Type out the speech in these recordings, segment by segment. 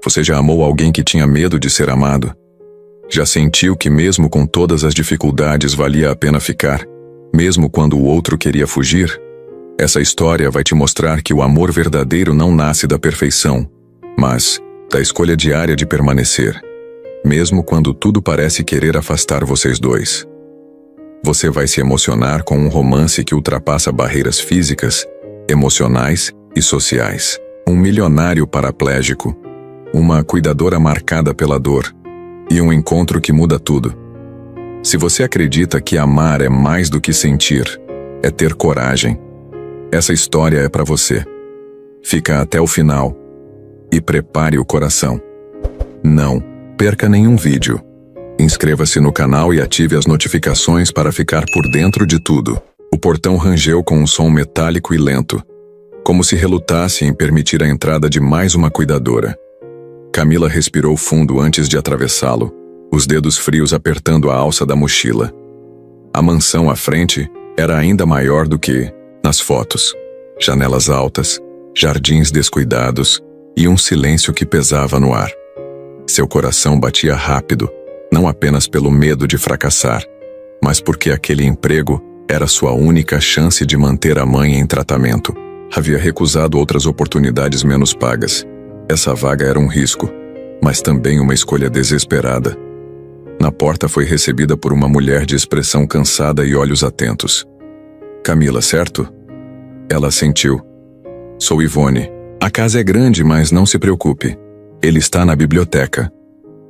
Você já amou alguém que tinha medo de ser amado? Já sentiu que mesmo com todas as dificuldades valia a pena ficar, mesmo quando o outro queria fugir? Essa história vai te mostrar que o amor verdadeiro não nasce da perfeição, mas da escolha diária de permanecer, mesmo quando tudo parece querer afastar vocês dois. Você vai se emocionar com um romance que ultrapassa barreiras físicas, emocionais e sociais. Um milionário paraplégico, uma cuidadora marcada pela dor e um encontro que muda tudo. Se você acredita que amar é mais do que sentir, é ter coragem, essa história é para você. Fica até o final e prepare o coração. Não perca nenhum vídeo. Inscreva-se no canal e ative as notificações para ficar por dentro de tudo. O portão rangeu com um som metálico e lento, como se relutasse em permitir a entrada de mais uma cuidadora. Camila respirou fundo antes de atravessá-lo, os dedos frios apertando a alça da mochila. A mansão à frente era ainda maior do que nas fotos. Janelas altas, jardins descuidados e um silêncio que pesava no ar. Seu coração batia rápido, não apenas pelo medo de fracassar, mas porque aquele emprego era sua única chance de manter a mãe em tratamento. Havia recusado outras oportunidades menos pagas. Essa vaga era um risco, mas também uma escolha desesperada. Na porta foi recebida por uma mulher de expressão cansada e olhos atentos. Camila, certo? Ela assentiu. Sou Ivone. A casa é grande, mas não se preocupe. Ele está na biblioteca.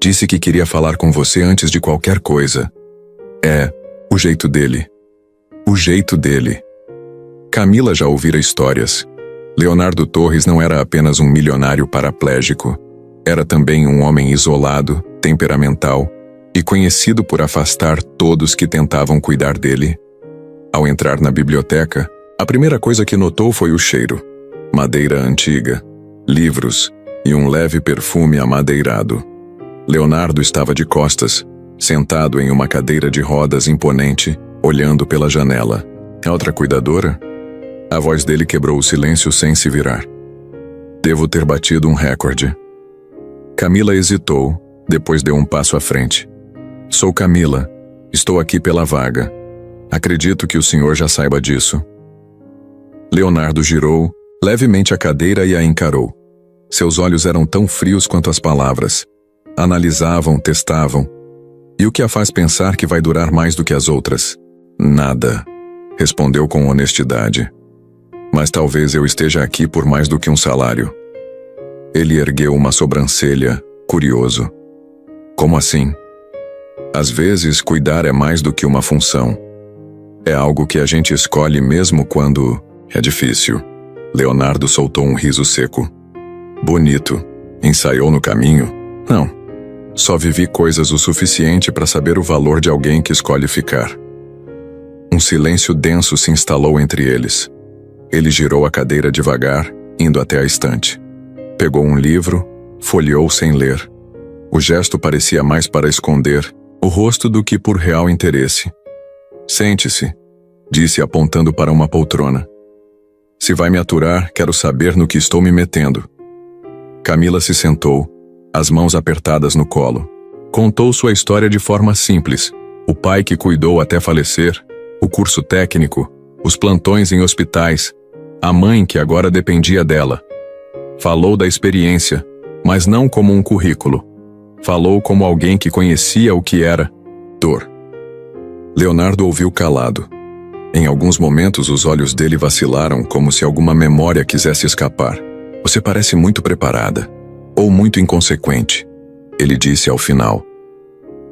Disse que queria falar com você antes de qualquer coisa. É, o jeito dele. O jeito dele. Camila já ouvira histórias. Leonardo Torres não era apenas um milionário paraplégico. Era também um homem isolado, temperamental e conhecido por afastar todos que tentavam cuidar dele. Ao entrar na biblioteca, a primeira coisa que notou foi o cheiro. Madeira antiga, livros e um leve perfume amadeirado. Leonardo estava de costas, sentado em uma cadeira de rodas imponente, olhando pela janela. É outra cuidadora? A voz dele quebrou o silêncio sem se virar. Devo ter batido um recorde. Camila hesitou, depois deu um passo à frente. Sou Camila. Estou aqui pela vaga. Acredito que o senhor já saiba disso. Leonardo girou levemente a cadeira e a encarou. Seus olhos eram tão frios quanto as palavras. Analisavam, testavam. E o que a faz pensar que vai durar mais do que as outras? Nada, respondeu com honestidade. Mas talvez eu esteja aqui por mais do que um salário. Ele ergueu uma sobrancelha, curioso. Como assim? Às vezes, cuidar é mais do que uma função. É algo que a gente escolhe mesmo quando é difícil. Leonardo soltou um riso seco. Bonito. Ensaiou no caminho? Não. Só vivi coisas o suficiente para saber o valor de alguém que escolhe ficar. Um silêncio denso se instalou entre eles. Ele girou a cadeira devagar, indo até a estante. Pegou um livro, folheou sem ler. O gesto parecia mais para esconder o rosto do que por real interesse. Sente-se, disse apontando para uma poltrona. Se vai me aturar, quero saber no que estou me metendo. Camila se sentou, as mãos apertadas no colo. Contou sua história de forma simples. O pai que cuidou até falecer, o curso técnico, os plantões em hospitais, a mãe que agora dependia dela. Falou da experiência, mas não como um currículo. Falou como alguém que conhecia o que era dor. Leonardo ouviu calado. Em alguns momentos os olhos dele vacilaram como se alguma memória quisesse escapar. Você parece muito preparada, ou muito inconsequente, ele disse ao final.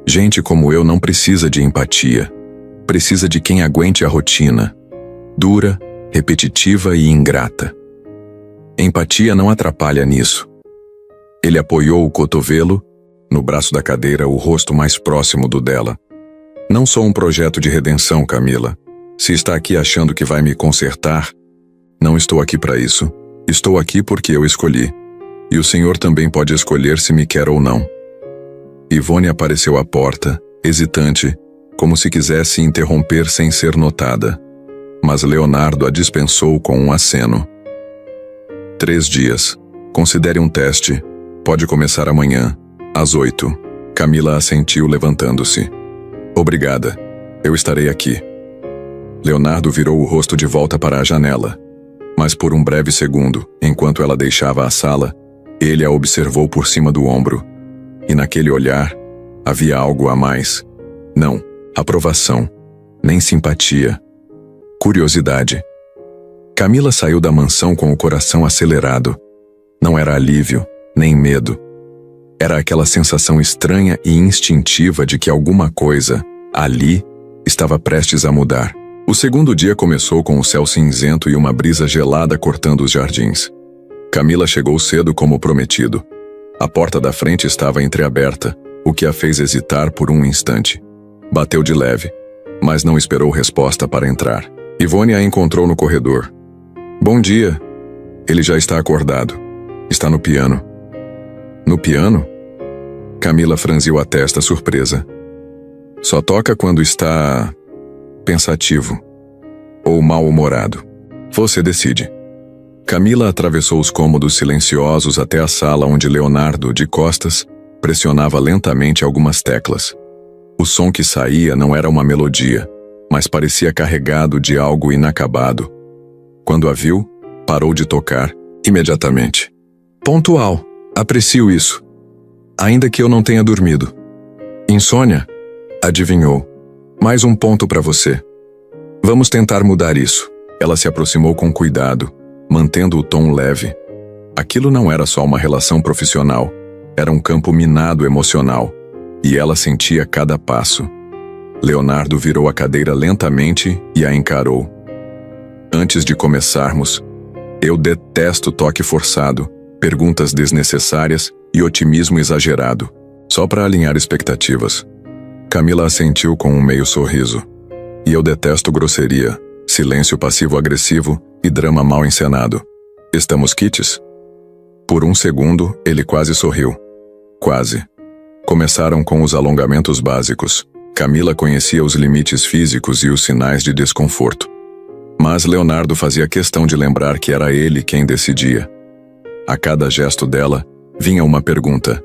Gente como eu não precisa de empatia. Precisa de quem aguente a rotina. Dura, repetitiva e ingrata. Empatia não atrapalha nisso. Ele apoiou o cotovelo no braço da cadeira, o rosto mais próximo do dela. Não sou um projeto de redenção, Camila. Se está aqui achando que vai me consertar, não estou aqui para isso. Estou aqui porque eu escolhi. E o senhor também pode escolher se me quer ou não. Ivone apareceu à porta, hesitante, como se quisesse interromper sem ser notada. Mas Leonardo a dispensou com um aceno. 3 dias. Considere um teste. Pode começar amanhã, às 8. Camila assentiu, levantando-se. Obrigada. Eu estarei aqui. Leonardo virou o rosto de volta para a janela. Mas por um breve segundo, enquanto ela deixava a sala, ele a observou por cima do ombro. E naquele olhar, havia algo a mais. Não aprovação, nem simpatia. Curiosidade. Camila saiu da mansão com o coração acelerado. Não era alívio, nem medo. Era aquela sensação estranha e instintiva de que alguma coisa, ali, estava prestes a mudar. O segundo dia começou com o céu cinzento e uma brisa gelada cortando os jardins. Camila chegou cedo como prometido. A porta da frente estava entreaberta, o que a fez hesitar por um instante. Bateu de leve, mas não esperou resposta para entrar. Ivone a encontrou no corredor. Bom dia. Ele já está acordado. Está no piano. No piano? Camila franziu a testa, surpresa. Só toca quando está pensativo ou mal-humorado. Você decide. Camila atravessou os cômodos silenciosos até a sala onde Leonardo, de costas, pressionava lentamente algumas teclas. O som que saía não era uma melodia, mas parecia carregado de algo inacabado. Quando a viu, parou de tocar imediatamente. Pontual. Aprecio isso. Ainda que eu não tenha dormido. Insônia? Adivinhou. Mais um ponto para você. Vamos tentar mudar isso. Ela se aproximou com cuidado, mantendo o tom leve. Aquilo não era só uma relação profissional, era um campo minado emocional, e ela sentia cada passo. Leonardo virou a cadeira lentamente e a encarou. Antes de começarmos, eu detesto toque forçado, perguntas desnecessárias e otimismo exagerado, só para alinhar expectativas. Camila assentiu com um meio sorriso. E eu detesto grosseria, silêncio passivo-agressivo e drama mal encenado. Estamos quites? Por um segundo, ele quase sorriu. Quase. Começaram com os alongamentos básicos. Camila conhecia os limites físicos e os sinais de desconforto. Mas Leonardo fazia questão de lembrar que era ele quem decidia. A cada gesto dela, vinha uma pergunta.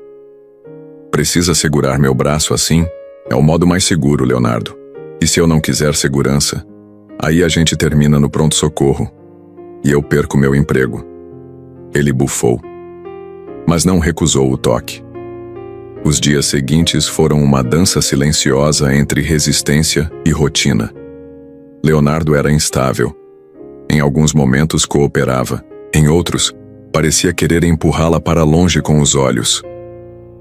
Precisa segurar meu braço assim? É o modo mais seguro, Leonardo. E se eu não quiser segurança? Aí a gente termina no pronto-socorro. E eu perco meu emprego. Ele bufou. Mas não recusou o toque. Os dias seguintes foram uma dança silenciosa entre resistência e rotina. Leonardo era instável. Em alguns momentos cooperava. Em outros, parecia querer empurrá-la para longe com os olhos.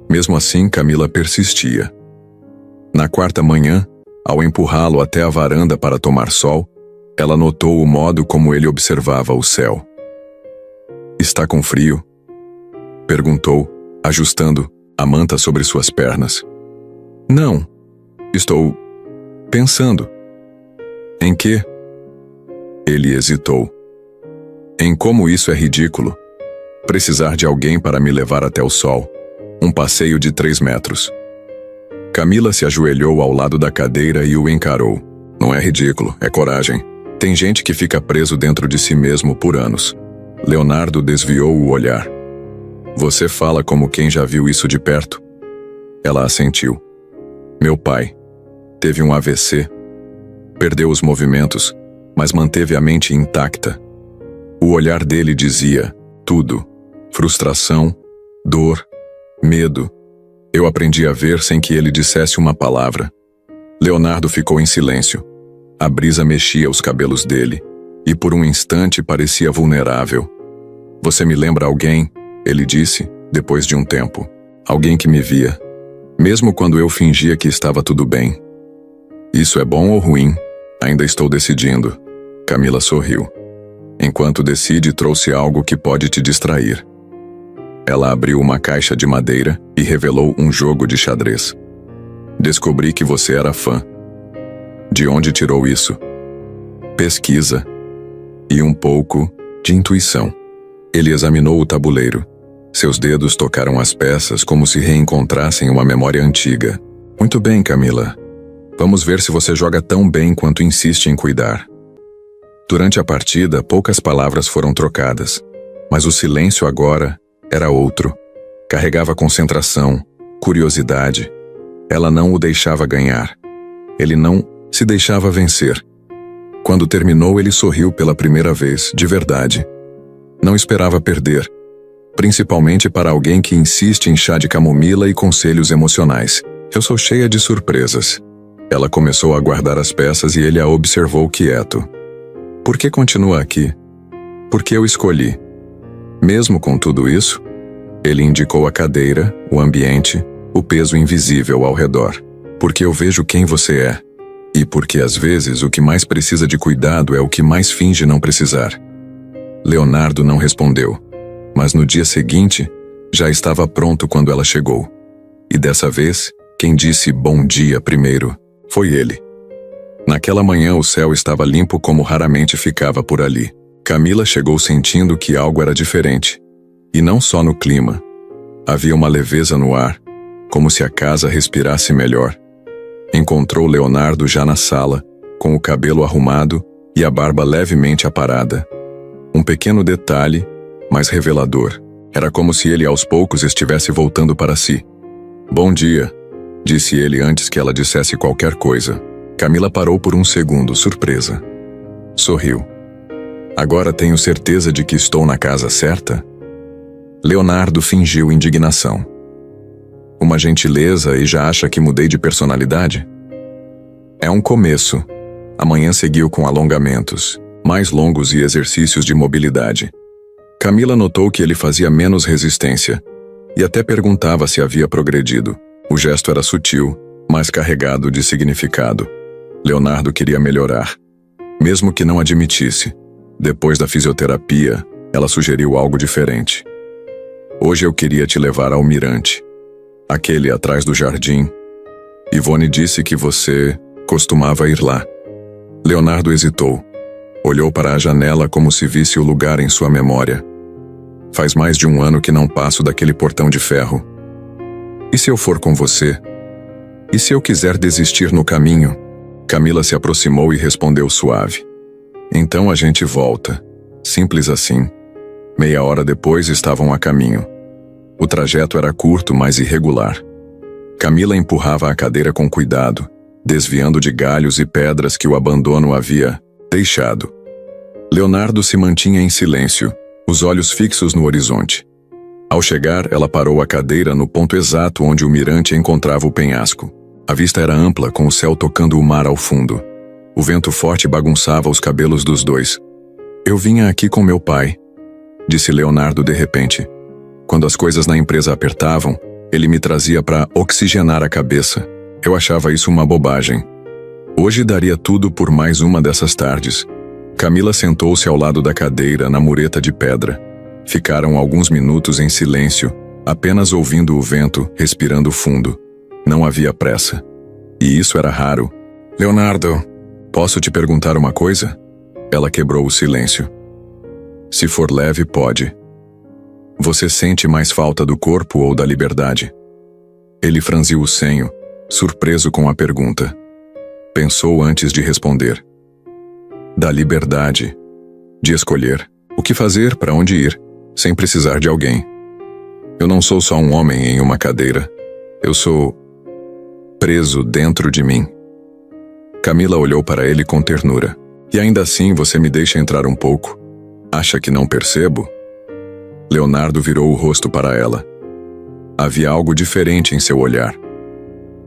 Mesmo assim, Camila persistia. Na quarta manhã, ao empurrá-lo até a varanda para tomar sol, ela notou o modo como ele observava o céu. Está com frio? Perguntou, ajustando a manta sobre suas pernas. Não. Estou pensando. Em quê? Ele hesitou. Em como isso é ridículo. Precisar de alguém para me levar até o sol. Um passeio de 3 metros. Camila se ajoelhou ao lado da cadeira e o encarou. Não é ridículo, é coragem. Tem gente que fica preso dentro de si mesmo por anos. Leonardo desviou o olhar. Você fala como quem já viu isso de perto. Ela assentiu. Meu pai teve um AVC. Perdeu os movimentos, mas manteve a mente intacta. O olhar dele dizia tudo. Frustração, dor, medo. Eu aprendi a ver sem que ele dissesse uma palavra. Leonardo ficou em silêncio. A brisa mexia os cabelos dele, e por um instante parecia vulnerável. Você me lembra alguém? Ele disse, depois de um tempo. Alguém que me via. Mesmo quando eu fingia que estava tudo bem. Isso é bom ou ruim? Ainda estou decidindo. Camila sorriu. Enquanto decide, trouxe algo que pode te distrair. Ela abriu uma caixa de madeira e revelou um jogo de xadrez. Descobri que você era fã. De onde tirou isso? Pesquisa. E um pouco de intuição. Ele examinou o tabuleiro. Seus dedos tocaram as peças como se reencontrassem uma memória antiga. Muito bem, Camila. Vamos ver se você joga tão bem quanto insiste em cuidar. Durante a partida, poucas palavras foram trocadas, mas o silêncio agora era outro. Carregava concentração, curiosidade. Ela não o deixava ganhar. Ele não se deixava vencer. Quando terminou, ele sorriu pela primeira vez, de verdade. Não esperava perder, principalmente para alguém que insiste em chá de camomila e conselhos emocionais. Eu sou cheia de surpresas. Ela começou a guardar as peças e ele a observou quieto. Por que continua aqui? Porque eu escolhi. Mesmo com tudo isso, ele indicou a cadeira, o ambiente, o peso invisível ao redor. Porque eu vejo quem você é. E porque às vezes o que mais precisa de cuidado é o que mais finge não precisar. Leonardo não respondeu, mas no dia seguinte, já estava pronto quando ela chegou. E dessa vez, quem disse bom dia primeiro foi ele. Naquela manhã o céu estava limpo como raramente ficava por ali. Camila chegou sentindo que algo era diferente. E não só no clima. Havia uma leveza no ar, como se a casa respirasse melhor. Encontrou Leonardo já na sala, com o cabelo arrumado e a barba levemente aparada. Um pequeno detalhe, mas revelador. Era como se ele aos poucos estivesse voltando para si. Bom dia, disse ele antes que ela dissesse qualquer coisa. Camila parou por um segundo, surpresa. Sorriu. Agora tenho certeza de que estou na casa certa? Leonardo fingiu indignação. Uma gentileza e já acha que mudei de personalidade? É um começo. Amanhã seguiu com alongamentos, mais longos e exercícios de mobilidade. Camila notou que ele fazia menos resistência e até perguntava se havia progredido. O gesto era sutil, mas carregado de significado. Leonardo queria melhorar, mesmo que não admitisse. Depois da fisioterapia, ela sugeriu algo diferente. Hoje eu queria te levar ao mirante, aquele atrás do jardim. Ivone disse que você costumava ir lá. Leonardo hesitou. Olhou para a janela como se visse o lugar em sua memória. Faz mais de 1 ano que não passo daquele portão de ferro. E se eu for com você? E se eu quiser desistir no caminho? Camila se aproximou e respondeu suave. Então a gente volta. Simples assim. Meia hora depois estavam a caminho. O trajeto era curto, mas irregular. Camila empurrava a cadeira com cuidado, desviando de galhos e pedras que o abandono havia deixado. Leonardo se mantinha em silêncio, os olhos fixos no horizonte. Ao chegar, ela parou a cadeira no ponto exato onde o mirante encontrava o penhasco. A vista era ampla, com o céu tocando o mar ao fundo. O vento forte bagunçava os cabelos dos dois. Eu vinha aqui com meu pai, disse Leonardo de repente. Quando as coisas na empresa apertavam, ele me trazia para oxigenar a cabeça. Eu achava isso uma bobagem. Hoje daria tudo por mais uma dessas tardes. Camila sentou-se ao lado da cadeira, na mureta de pedra. Ficaram alguns minutos em silêncio, apenas ouvindo o vento, respirando fundo. Não havia pressa. E isso era raro. Leonardo, posso te perguntar uma coisa? Ela quebrou o silêncio. Se for leve, pode. Você sente mais falta do corpo ou da liberdade? Ele franziu o senho, surpreso com a pergunta. Pensou antes de responder. Da liberdade. De escolher o que fazer, para onde ir, sem precisar de alguém. Eu não sou só um homem em uma cadeira. Eu sou preso dentro de mim. Camila olhou para ele com ternura. E ainda assim você me deixa entrar um pouco? Acha que não percebo? Leonardo virou o rosto para ela. Havia algo diferente em seu olhar.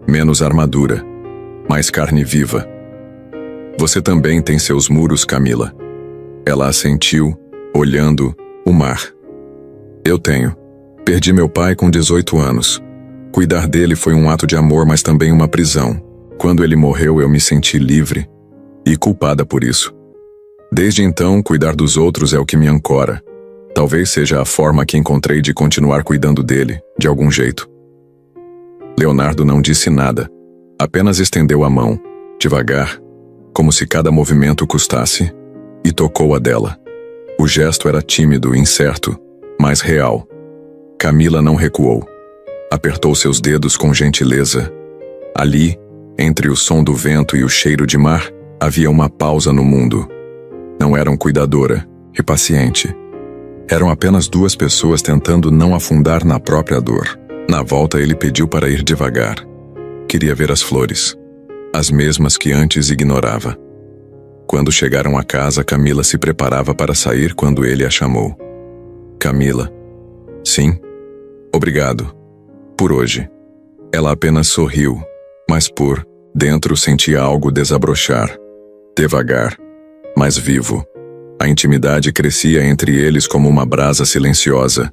Menos armadura, mais carne viva. Você também tem seus muros, Camila. Ela assentiu, olhando o mar. Eu tenho. Perdi meu pai com 18 anos. Cuidar dele foi um ato de amor, mas também uma prisão. Quando ele morreu, eu me senti livre e culpada por isso. Desde então, cuidar dos outros é o que me ancora. Talvez seja a forma que encontrei de continuar cuidando dele, de algum jeito. Leonardo não disse nada, apenas estendeu a mão, devagar, como se cada movimento custasse, e tocou a dela. O gesto era tímido, incerto, mas real. Camila não recuou. Apertou seus dedos com gentileza. Ali, entre o som do vento e o cheiro de mar, havia uma pausa no mundo. Não eram cuidadora e paciente. Eram apenas duas pessoas tentando não afundar na própria dor. Na volta, ele pediu para ir devagar. Queria ver as flores, as mesmas que antes ignorava. Quando chegaram a casa, Camila se preparava para sair quando ele a chamou. Camila. Sim? Obrigado. Por hoje. Ela apenas sorriu, mas por dentro sentia algo desabrochar. Devagar, mas vivo. A intimidade crescia entre eles como uma brasa silenciosa.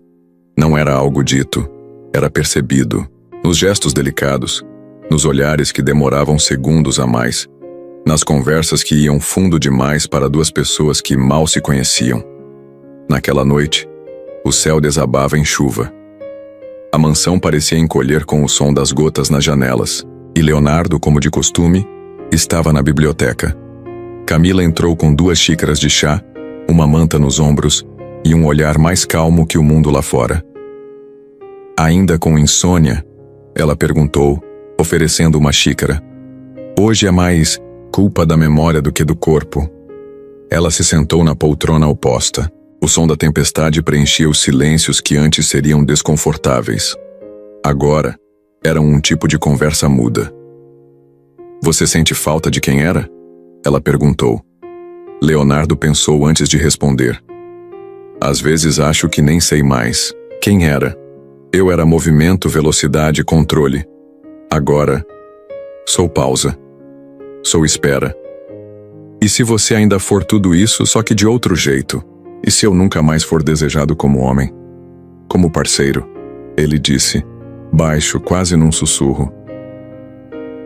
Não era algo dito, era percebido, nos gestos delicados, nos olhares que demoravam segundos a mais, nas conversas que iam fundo demais para duas pessoas que mal se conheciam. Naquela noite, o céu desabava em chuva. A mansão parecia encolher com o som das gotas nas janelas, e Leonardo, como de costume, estava na biblioteca. Camila entrou com 2 xícaras de chá, uma manta nos ombros e um olhar mais calmo que o mundo lá fora. Ainda com insônia, ela perguntou, oferecendo uma xícara. Hoje é mais culpa da memória do que do corpo. Ela se sentou na poltrona oposta. O som da tempestade preenchia os silêncios que antes seriam desconfortáveis. Agora, eram um tipo de conversa muda. Você sente falta de quem era? Ela perguntou. Leonardo pensou antes de responder. Às vezes acho que nem sei mais. Quem era? Eu era movimento, velocidade, controle. Agora, sou pausa. Sou espera. E se você ainda for tudo isso, só que de outro jeito? E se eu nunca mais for desejado como homem? Como parceiro? Ele disse, baixo, quase num sussurro.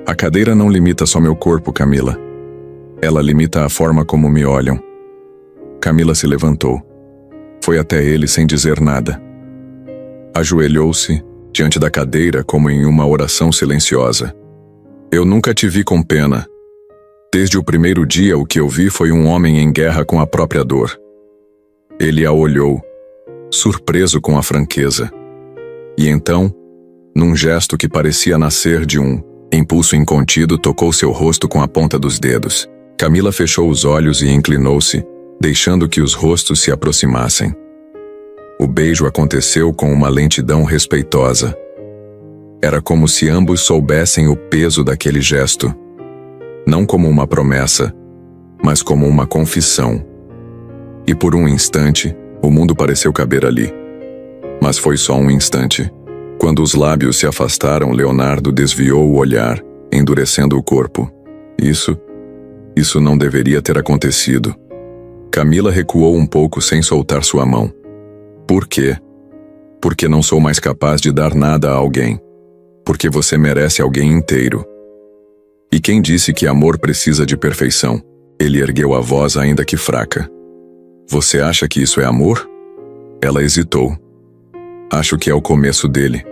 A cadeira não limita só meu corpo, Camila. Ela limita a forma como me olham. Camila se levantou. Foi até ele sem dizer nada. Ajoelhou-se diante da cadeira como em uma oração silenciosa. Eu nunca te vi com pena. Desde o primeiro dia, o que eu vi foi um homem em guerra com a própria dor. Ele a olhou, surpreso com a franqueza. E então, num gesto que parecia nascer de um impulso incontido, tocou seu rosto com a ponta dos dedos. Camila fechou os olhos e inclinou-se, deixando que os rostos se aproximassem. O beijo aconteceu com uma lentidão respeitosa. Era como se ambos soubessem o peso daquele gesto. Não como uma promessa, mas como uma confissão. E por um instante, o mundo pareceu caber ali. Mas foi só um instante. Quando os lábios se afastaram, Leonardo desviou o olhar, endurecendo o corpo. Isso não deveria ter acontecido. Camila recuou um pouco sem soltar sua mão. Por quê? Porque não sou mais capaz de dar nada a alguém. Porque você merece alguém inteiro. E quem disse que amor precisa de perfeição? Ele ergueu a voz ainda que fraca. Você acha que isso é amor? Ela hesitou. Acho que é o começo dele.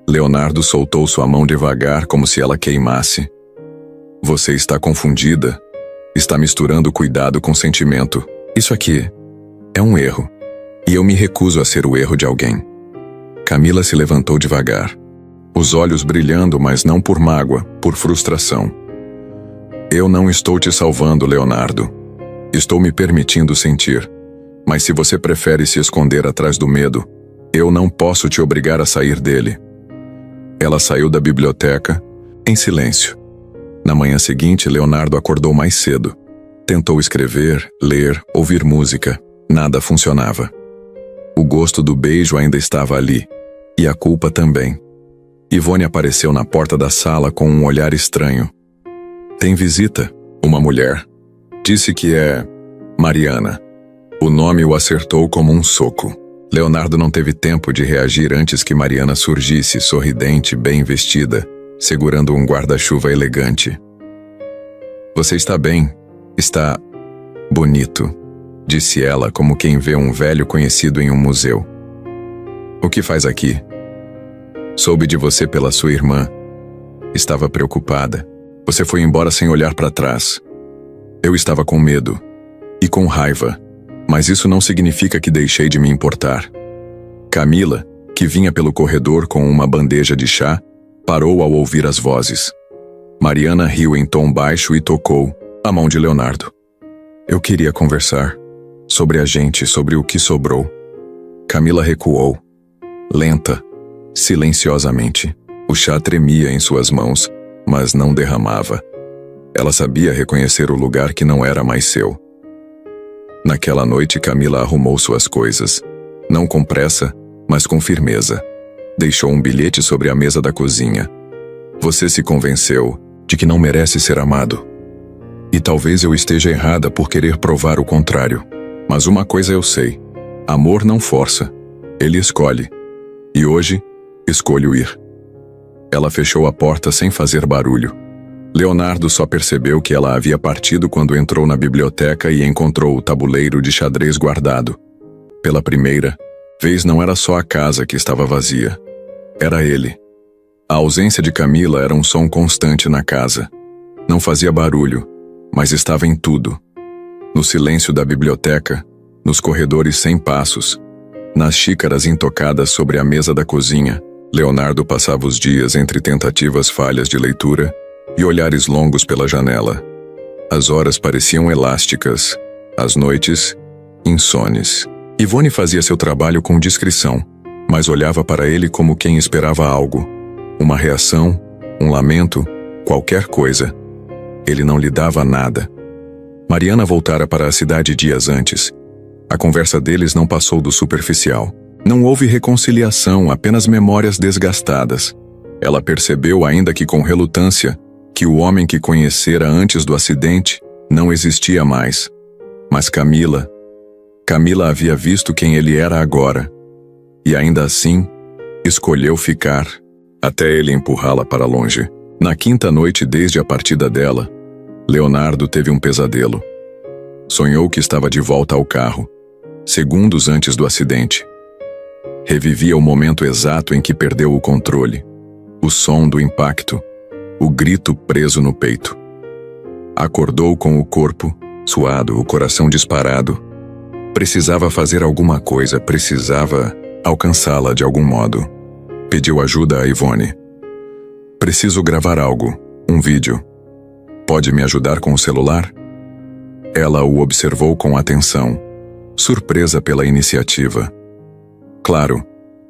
Leonardo soltou sua mão devagar como se ela queimasse. Você está confundida. Está misturando cuidado com sentimento. Isso aqui é um erro. E eu me recuso a ser o erro de alguém. Camila se levantou devagar. Os olhos brilhando, mas não por mágoa, por frustração. Eu não estou te salvando, Leonardo. Estou me permitindo sentir. Mas se você prefere se esconder atrás do medo, eu não posso te obrigar a sair dele. Ela saiu da biblioteca, em silêncio. Na manhã seguinte, Leonardo acordou mais cedo. Tentou escrever, ler, ouvir música. Nada funcionava. O gosto do beijo ainda estava ali. E a culpa também. Ivone apareceu na porta da sala com um olhar estranho. Tem visita, uma mulher. Disse que é Mariana. O nome o acertou como um soco. Leonardo não teve tempo de reagir antes que Mariana surgisse, sorridente, bem vestida, segurando um guarda-chuva elegante. Você está bem? Está bonito, disse ela como quem vê um velho conhecido em um museu. O que faz aqui? Soube de você pela sua irmã. Estava preocupada. Você foi embora sem olhar para trás. Eu estava com medo e com raiva, mas isso não significa que deixei de me importar. Camila, que vinha pelo corredor com uma bandeja de chá, parou ao ouvir as vozes. Mariana riu em tom baixo e tocou a mão de Leonardo. Eu queria conversar sobre a gente, sobre o que sobrou. Camila recuou, lenta, silenciosamente. O chá tremia em suas mãos, mas não derramava. Ela sabia reconhecer o lugar que não era mais seu. Naquela noite, Camila arrumou suas coisas, não com pressa, mas com firmeza. Deixou um bilhete sobre a mesa da cozinha. Você se convenceu de que não merece ser amado. E talvez eu esteja errada por querer provar o contrário. Mas uma coisa eu sei: amor não força, ele escolhe. E hoje, escolho ir. Ela fechou a porta sem fazer barulho. Leonardo só percebeu que ela havia partido quando entrou na biblioteca e encontrou o tabuleiro de xadrez guardado. Pela primeira vez, não era só a casa que estava vazia. Era ele. A ausência de Camila era um som constante na casa. Não fazia barulho, mas estava em tudo. No silêncio da biblioteca, nos corredores sem passos, nas xícaras intocadas sobre a mesa da cozinha, Leonardo passava os dias entre tentativas falhas de leitura e olhares longos pela janela. As horas pareciam elásticas, as noites, insones. Ivone fazia seu trabalho com discrição, mas olhava para ele como quem esperava algo. Uma reação, um lamento, qualquer coisa. Ele não lhe dava nada. Mariana voltara para a cidade dias antes. A conversa deles não passou do superficial. Não houve reconciliação, apenas memórias desgastadas. Ela percebeu, ainda que com relutância, que o homem que conhecera antes do acidente não existia mais. Mas Camila havia visto quem ele era agora. E ainda assim, escolheu ficar, até ele empurrá-la para longe. Na quinta noite desde a partida dela, Leonardo teve um pesadelo. Sonhou que estava de volta ao carro, segundos antes do acidente. Revivia o momento exato em que perdeu o controle, o som do impacto, o grito preso no peito. Acordou com o corpo suado, o coração disparado. Precisava fazer alguma coisa, precisava alcançá-la de algum modo. Pediu ajuda a Ivone. Preciso gravar algo, um vídeo. Pode me ajudar com o celular? Ela o observou com atenção, surpresa pela iniciativa. Claro,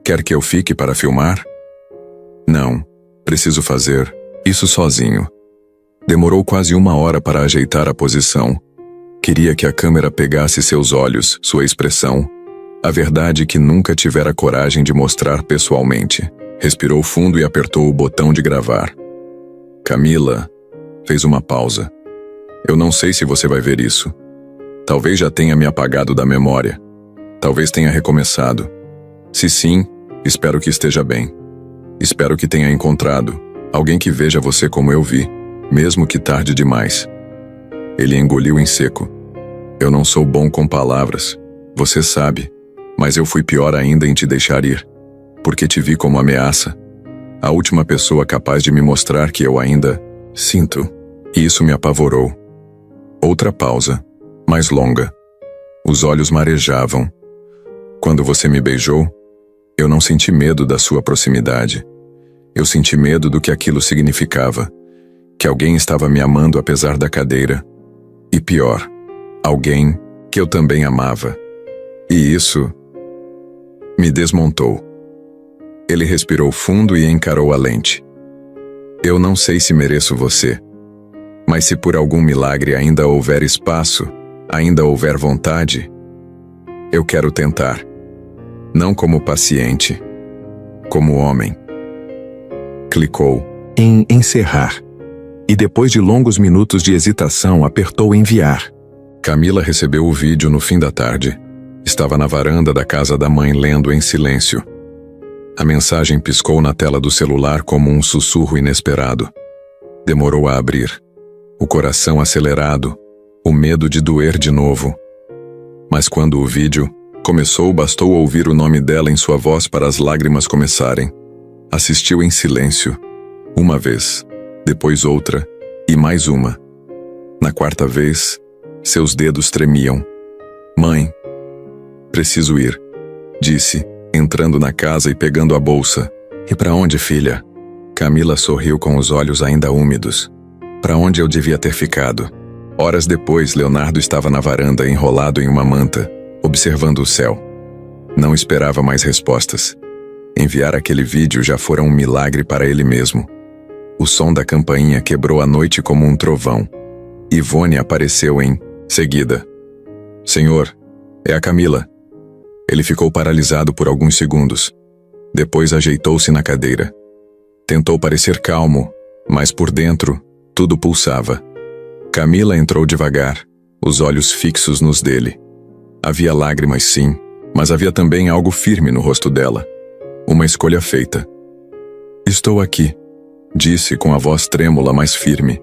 quer que eu fique para filmar? Não, preciso fazer isso sozinho. Demorou quase 1 hora para ajeitar a posição. Queria que a câmera pegasse seus olhos, sua expressão, a verdade que nunca tivera coragem de mostrar pessoalmente. Respirou fundo e apertou o botão de gravar. Camila fez uma pausa. Eu não sei se você vai ver isso. Talvez já tenha me apagado da memória. Talvez tenha recomeçado. Se sim, espero que esteja bem. Espero que tenha encontrado alguém que veja você como eu vi, mesmo que tarde demais. Ele engoliu em seco. Eu não sou bom com palavras, você sabe, mas eu fui pior ainda em te deixar ir, porque te vi como ameaça. A última pessoa capaz de me mostrar que eu ainda sinto, e isso me apavorou. Outra pausa, mais longa. Os olhos marejavam. Quando você me beijou, eu não senti medo da sua proximidade. Eu senti medo do que aquilo significava, que alguém estava me amando apesar da cadeira. E pior, alguém que eu também amava. E isso me desmontou. Ele respirou fundo e encarou a lente. Eu não sei se mereço você, mas se por algum milagre ainda houver espaço, ainda houver vontade, eu quero tentar. Não como paciente, como homem. Clicou em encerrar. E depois de longos minutos de hesitação, apertou enviar. Camila recebeu o vídeo no fim da tarde. Estava na varanda da casa da mãe lendo em silêncio. A mensagem piscou na tela do celular como um sussurro inesperado. Demorou a abrir. O coração acelerado, o medo de doer de novo. Mas quando o vídeo começou, bastou ouvir o nome dela em sua voz para as lágrimas começarem. Assistiu em silêncio. Uma vez, depois outra, e mais uma. Na quarta vez, seus dedos tremiam. Mãe, preciso ir, disse, entrando na casa e pegando a bolsa. E para onde, filha? Camila sorriu com os olhos ainda úmidos. Para onde eu devia ter ficado? Horas depois, Leonardo estava na varanda enrolado em uma manta, observando o céu. Não esperava mais respostas. Enviar aquele vídeo já fora um milagre para ele mesmo. O som da campainha quebrou a noite como um trovão. Ivone apareceu em seguida. Senhor, é a Camila. Ele ficou paralisado por alguns segundos. Depois ajeitou-se na cadeira. Tentou parecer calmo, mas por dentro, tudo pulsava. Camila entrou devagar, os olhos fixos nos dele. Havia lágrimas, sim, mas havia também algo firme no rosto dela. Uma escolha feita. Estou aqui, disse com a voz trêmula, mas firme.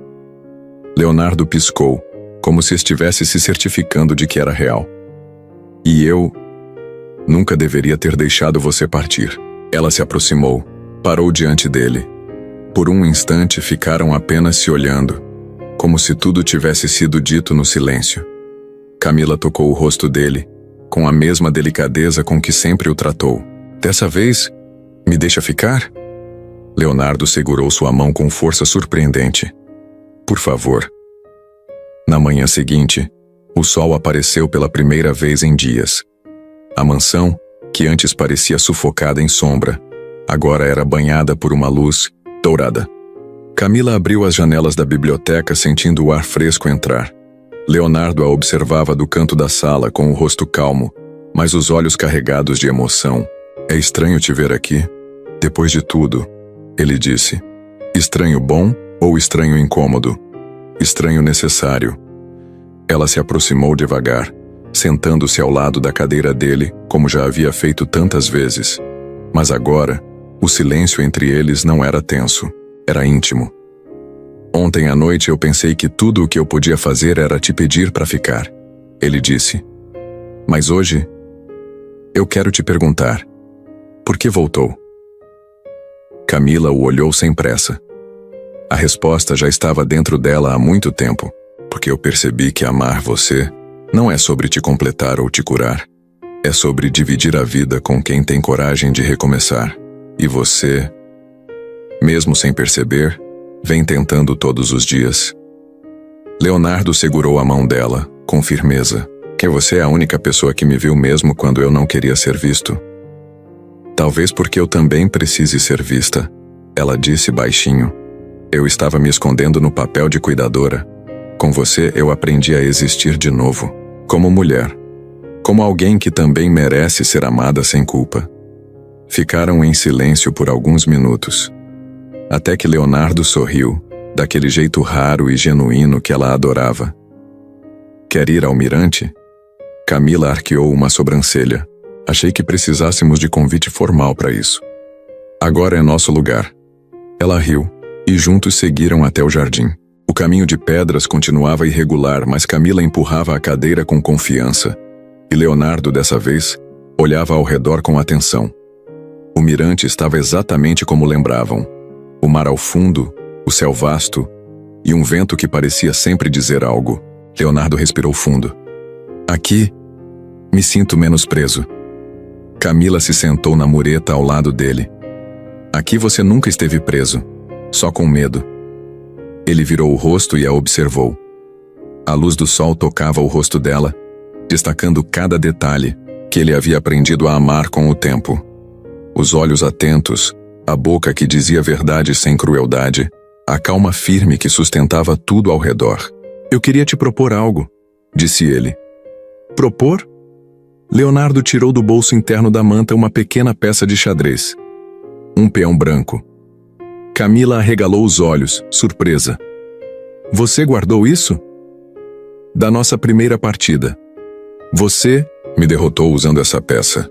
Leonardo piscou, como se estivesse se certificando de que era real. E eu nunca deveria ter deixado você partir. Ela se aproximou, parou diante dele. Por um instante ficaram apenas se olhando, como se tudo tivesse sido dito no silêncio. Camila tocou o rosto dele, com a mesma delicadeza com que sempre o tratou. Dessa vez, me deixa ficar? Leonardo segurou sua mão com força surpreendente. Por favor. Na manhã seguinte, o sol apareceu pela primeira vez em dias. A mansão, que antes parecia sufocada em sombra, agora era banhada por uma luz dourada. Camila abriu as janelas da biblioteca sentindo o ar fresco entrar. Leonardo a observava do canto da sala com o rosto calmo, mas os olhos carregados de emoção. É estranho te ver aqui. Depois de tudo, ele disse. Estranho bom ou estranho incômodo? Estranho necessário. Ela se aproximou devagar, sentando-se ao lado da cadeira dele, como já havia feito tantas vezes. Mas agora, o silêncio entre eles não era tenso, era íntimo. Ontem à noite eu pensei que tudo o que eu podia fazer era te pedir para ficar, ele disse. Mas hoje, eu quero te perguntar, por que voltou? Camila o olhou sem pressa. A resposta já estava dentro dela há muito tempo, porque eu percebi que amar você não é sobre te completar ou te curar. É sobre dividir a vida com quem tem coragem de recomeçar. E você, mesmo sem perceber, vem tentando todos os dias. Leonardo segurou a mão dela, com firmeza. Que você é a única pessoa que me viu mesmo quando eu não queria ser visto. Talvez porque eu também precise ser vista, ela disse baixinho. Eu estava me escondendo no papel de cuidadora. Com você eu aprendi a existir de novo, como mulher, como alguém que também merece ser amada sem culpa. Ficaram em silêncio por alguns minutos, até que Leonardo sorriu, daquele jeito raro e genuíno que ela adorava. Quer ir ao mirante? Camila arqueou uma sobrancelha. Achei que precisássemos de convite formal para isso. Agora é nosso lugar. Ela riu, e juntos seguiram até o jardim. O caminho de pedras continuava irregular, mas Camila empurrava a cadeira com confiança. E Leonardo, dessa vez, olhava ao redor com atenção. O mirante estava exatamente como lembravam. O mar ao fundo, o céu vasto, e um vento que parecia sempre dizer algo. Leonardo respirou fundo. Aqui, me sinto menos preso. Camila se sentou na mureta ao lado dele. Aqui você nunca esteve preso, só com medo. Ele virou o rosto e a observou. A luz do sol tocava o rosto dela, destacando cada detalhe que ele havia aprendido a amar com o tempo. Os olhos atentos, a boca que dizia verdade sem crueldade, a calma firme que sustentava tudo ao redor. Eu queria te propor algo, disse ele. Propor? Leonardo tirou do bolso interno da manta uma pequena peça de xadrez. Um peão branco. Camila arregalou os olhos, surpresa. Você guardou isso? Da nossa primeira partida. Você me derrotou usando essa peça.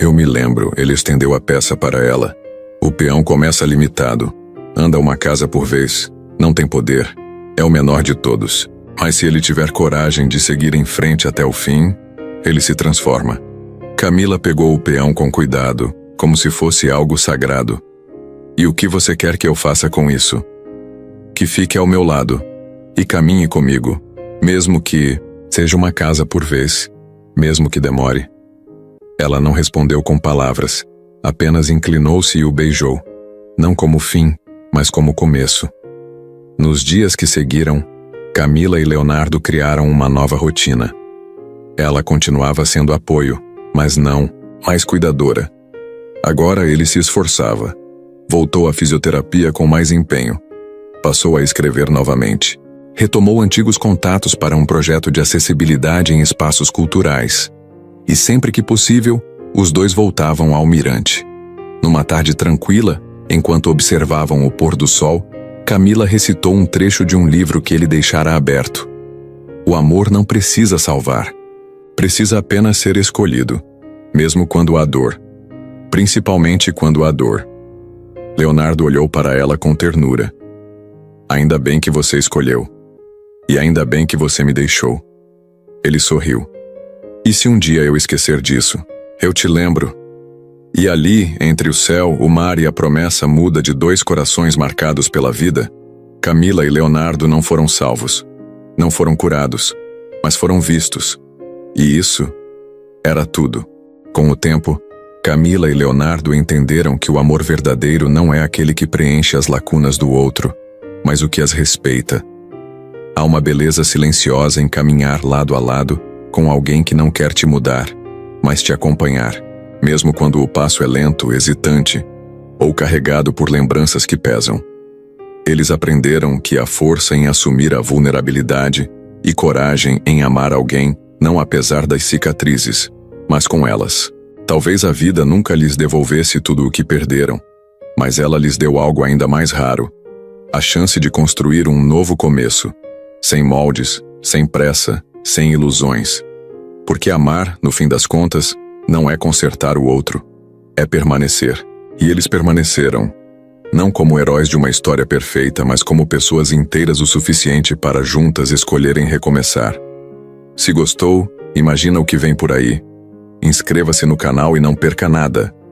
Eu me lembro, ele estendeu a peça para ela. O peão começa limitado. Anda uma casa por vez. Não tem poder. É o menor de todos. Mas se ele tiver coragem de seguir em frente até o fim, ele se transforma. Camila pegou o peão com cuidado, como se fosse algo sagrado. E o que você quer que eu faça com isso? Que fique ao meu lado e caminhe comigo, mesmo que seja uma casa por vez, mesmo que demore. Ela não respondeu com palavras, apenas inclinou-se e o beijou, não como fim, mas como começo. Nos dias que seguiram, Camila e Leonardo criaram uma nova rotina. Ela continuava sendo apoio, mas não mais cuidadora. Agora ele se esforçava. Voltou à fisioterapia com mais empenho. Passou a escrever novamente. Retomou antigos contatos para um projeto de acessibilidade em espaços culturais. E sempre que possível, os dois voltavam ao mirante. Numa tarde tranquila, enquanto observavam o pôr do sol, Camila recitou um trecho de um livro que ele deixara aberto. O amor não precisa salvar. Precisa apenas ser escolhido, mesmo quando há dor. Principalmente quando há dor. Leonardo olhou para ela com ternura. Ainda bem que você escolheu. E ainda bem que você me deixou. Ele sorriu. E se um dia eu esquecer disso? Eu te lembro. E ali, entre o céu, o mar e a promessa muda de dois corações marcados pela vida, Camila e Leonardo não foram salvos. Não foram curados, mas foram vistos. E isso era tudo. Com o tempo, Camila e Leonardo entenderam que o amor verdadeiro não é aquele que preenche as lacunas do outro, mas o que as respeita. Há uma beleza silenciosa em caminhar lado a lado com alguém que não quer te mudar, mas te acompanhar, mesmo quando o passo é lento, hesitante ou carregado por lembranças que pesam. Eles aprenderam que há força em assumir a vulnerabilidade e coragem em amar alguém, não apesar das cicatrizes, mas com elas. Talvez a vida nunca lhes devolvesse tudo o que perderam, mas ela lhes deu algo ainda mais raro: a chance de construir um novo começo, sem moldes, sem pressa, sem ilusões. Porque amar, no fim das contas, não é consertar o outro, é permanecer. E eles permaneceram, não como heróis de uma história perfeita, mas como pessoas inteiras o suficiente para juntas escolherem recomeçar. Se gostou, imagina o que vem por aí. Inscreva-se no canal e não perca nada.